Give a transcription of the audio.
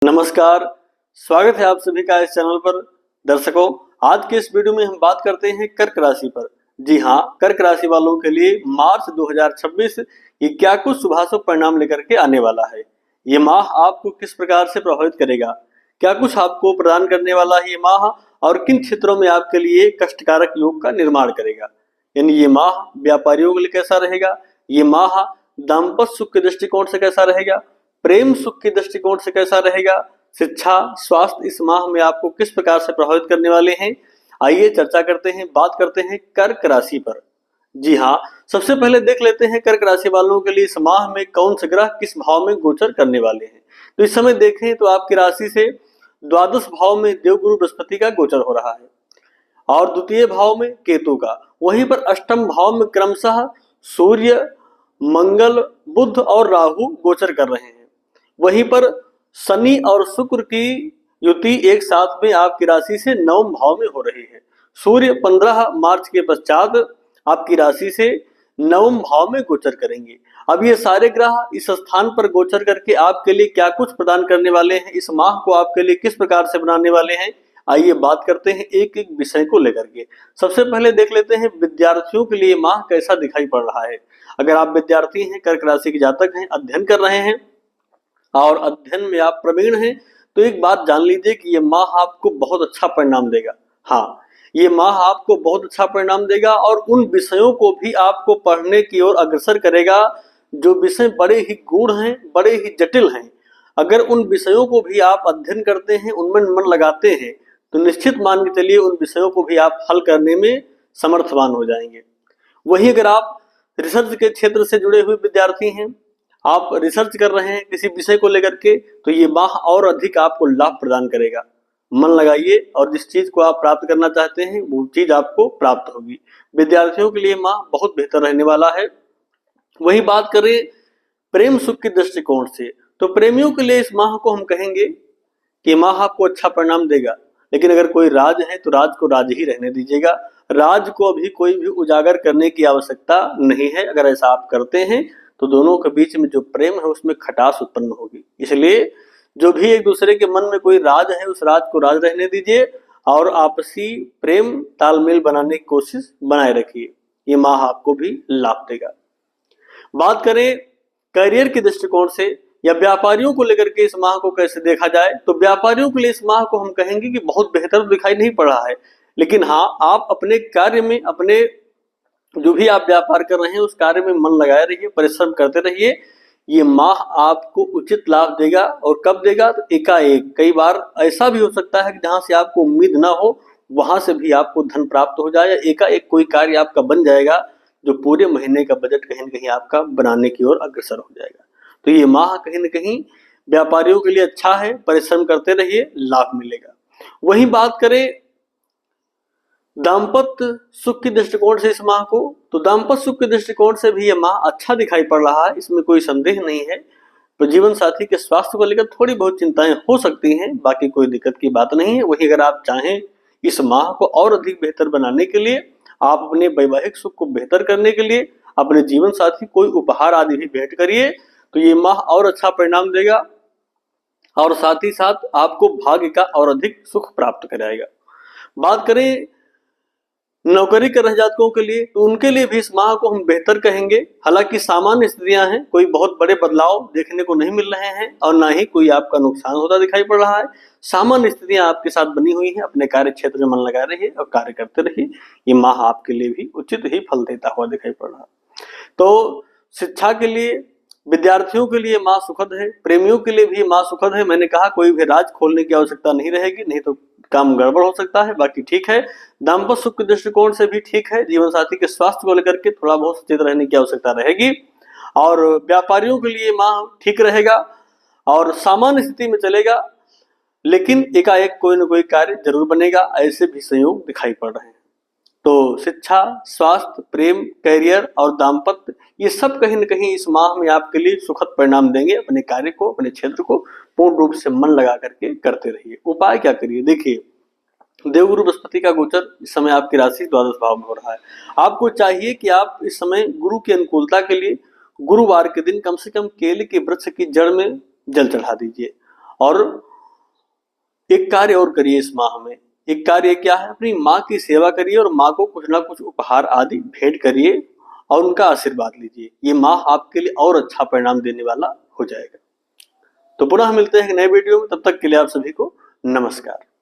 नमस्कार, स्वागत है आप सभी का इस चैनल पर। दर्शकों, आज के इस वीडियो में हम बात करते हैं कर्क राशि पर। जी हाँ, कर्क राशि वालों के लिए मार्च 2026 ये क्या कुछ शुभाशुभ परिणाम लेकर के आने वाला है। ये माह आपको किस प्रकार से प्रभावित करेगा, क्या कुछ आपको प्रदान करने वाला है ये माह, और किन क्षेत्रों में आपके लिए कष्टकारक योग का निर्माण करेगा। यानी ये माह व्यापारियों के लिए कैसा रहेगा, ये माह दाम्पत्य सुख के दृष्टिकोण से कैसा रहेगा, प्रेम सुख के दृष्टिकोण से कैसा रहेगा, शिक्षा स्वास्थ्य इस माह में आपको किस प्रकार से प्रभावित करने वाले हैं। आइए चर्चा करते हैं, बात करते हैं कर्क राशि पर। जी हाँ, सबसे पहले देख लेते हैं कर्क राशि वालों के लिए इस माह में कौन से ग्रह किस भाव में गोचर करने वाले हैं। तो इस समय देखें तो आपकी राशि से द्वादश भाव में देवगुरु बृहस्पति का गोचर हो रहा है और द्वितीय भाव में केतु का। वहीं पर अष्टम भाव में क्रमशः सूर्य, मंगल, बुध और राहु गोचर कर रहे हैं। वहीं पर शनि और शुक्र की युति एक साथ में आपकी राशि से नवम भाव में हो रही है। सूर्य 15 मार्च के पश्चात आपकी राशि से नवम भाव में गोचर करेंगे। अब ये सारे ग्रह इस स्थान पर गोचर करके आपके लिए क्या कुछ प्रदान करने वाले हैं, इस माह को आपके लिए किस प्रकार से बनाने वाले हैं, आइए बात करते हैं एक एक विषय को लेकर के। सबसे पहले देख लेते हैं विद्यार्थियों के लिए माह कैसा दिखाई पड़ रहा है। अगर आप विद्यार्थी हैं, कर्क राशि के जातक हैं, अध्ययन कर रहे हैं और अध्ययन में आप प्रवीण हैं, तो एक बात जान लीजिए कि ये माह आपको बहुत अच्छा परिणाम देगा। हाँ, ये माह आपको बहुत अच्छा परिणाम देगा और उन विषयों को भी आपको पढ़ने की ओर अग्रसर करेगा जो विषय बड़े ही गूढ़ हैं, बड़े ही जटिल हैं। अगर उन विषयों को भी आप अध्ययन करते हैं, उनमें मन लगाते हैं, तो निश्चित मान के चलिए उन विषयों को भी आप हल करने में समर्थवान हो जाएंगे। वहीं अगर आप रिसर्च के क्षेत्र से जुड़े हुए विद्यार्थी हैं, आप रिसर्च कर रहे हैं किसी विषय को लेकर के, तो ये माह और अधिक आपको लाभ प्रदान करेगा। मन लगाइए और जिस चीज को आप प्राप्त करना चाहते हैं वो चीज आपको प्राप्त होगी। विद्यार्थियों के लिए माह बहुत बेहतर रहने वाला है। वही बात करें प्रेम सुख के दृष्टिकोण से, तो प्रेमियों के लिए इस माह को हम कहेंगे कि माह आपको अच्छा परिणाम देगा। लेकिन अगर कोई राज है तो राज को राज ही रहने दीजिएगा। राज को अभी कोई भी उजागर करने की आवश्यकता नहीं है। अगर ऐसा आप करते हैं तो दोनों के बीच में जो प्रेम है उसमें खटास उत्पन्न होगी। इसलिए जो भी एक दूसरे के मन में कोई राज है उस राज को राज रहने दीजिए और आपसी प्रेम तालमेल बनाने की कोशिश बनाए रखिए। ये माह आपको भी लाभ देगा। बात करें करियर के दृष्टिकोण से या व्यापारियों को लेकर के इस माह को कैसे देखा जाए, तो व्यापारियों के लिए इस माह को हम कहेंगे कि बहुत बेहतर दिखाई नहीं पड़ रहा है। लेकिन हाँ, आप अपने कार्य में, अपने जो भी आप व्यापार कर रहे हैं उस कार्य में मन लगाए रहिए, परिश्रम करते रहिए। ये माह आपको उचित लाभ देगा। और कब देगा, तो एकाएक। कई बार ऐसा भी हो सकता है कि जहां से आपको उम्मीद ना हो वहां से भी आपको धन प्राप्त हो जाए, या एकाएक कोई कार्य आपका बन जाएगा जो पूरे महीने का बजट कहीं न कहीं आपका बनाने की ओर अग्रसर हो जाएगा। तो ये माह कहीं न कहीं व्यापारियों के लिए अच्छा है, परिश्रम करते रहिए, लाभ मिलेगा। वहीं बात करें दाम्पत्य सुख के दृष्टिकोण से इस माह को, तो दाम्पत्य सुख के दृष्टिकोण से भी यह माह अच्छा दिखाई पड़ रहा है, इसमें कोई संदेह नहीं है। तो जीवन साथी के स्वास्थ्य को लेकर थोड़ी बहुत चिंताएं हो सकती हैं, बाकी कोई दिक्कत की बात नहीं है। वहीं अगर आप चाहें इस माह को और अधिक बेहतर बनाने के लिए, आप अपने वैवाहिक सुख को बेहतर करने के लिए अपने जीवन साथी कोई उपहार आदि भी भेंट करिए, तो ये माह और अच्छा परिणाम देगा और साथ ही साथ आपको भाग्य का और अधिक सुख प्राप्त कराएगा। बात करें नौकरी कर रहे जातकों के लिए, तो उनके लिए भी इस माह को हम बेहतर कहेंगे। हालांकि सामान्य स्थितियां हैं, कोई बहुत बड़े बदलाव देखने को नहीं मिल रहे हैं और ना ही कोई आपका नुकसान होता दिखाई पड़ रहा है। सामान्य स्थितियां आपके साथ बनी हुई हैं। अपने कार्य क्षेत्र में मन लगाए रहिए और कार्य करते रहिए। ये माह आपके लिए भी उचित ही फल देता हुआ दिखाई पड़ रहा है। तो शिक्षा के लिए, विद्यार्थियों के लिए माह सुखद है, प्रेमियों के लिए भी माह सुखद है। मैंने कहा कोई भी राज खोलने की आवश्यकता नहीं रहेगी, नहीं तो काम गड़बड़ हो सकता है। बाकी ठीक है, दाम्पत्य सुख के दृष्टिकोण से भी ठीक है। जीवन साथी के स्वास्थ्य को लेकर के थोड़ा बहुत सचेत रहने की आवश्यकता रहेगी। और व्यापारियों के लिए माह ठीक रहेगा और सामान्य स्थिति में चलेगा, लेकिन एकाएक कोई न कोई कार्य जरूर बनेगा, ऐसे भी संयोग दिखाई पड़ रहे हैं। तो शिक्षा, स्वास्थ्य, प्रेम, कैरियर और दाम्पत्य, ये सब कहीं न कहीं इस माह में आपके लिए सुखद परिणाम देंगे। अपने कार्य को, अपने क्षेत्र को पूर्ण रूप से मन लगा करके करते रहिए। उपाय क्या करिए, देखिए देवगुरु बृहस्पति का गोचर इस समय आपकी राशि द्वादश भाव में हो रहा है। आपको चाहिए कि आप इस समय गुरु की अनुकूलता के लिए गुरुवार के दिन कम से कम केले के वृक्ष की जड़ में जल चढ़ा दीजिए और एक कार्य और करिए इस माह में। एक कार्य क्या है? अपनी माँ की सेवा करिए और माँ को कुछ ना कुछ उपहार आदि भेंट करिए और उनका आशीर्वाद लीजिए। ये माह आपके लिए और अच्छा परिणाम देने वाला हो जाएगा। तो पुनः मिलते हैं एक नए वीडियो में, तब तक के लिए आप सभी को नमस्कार।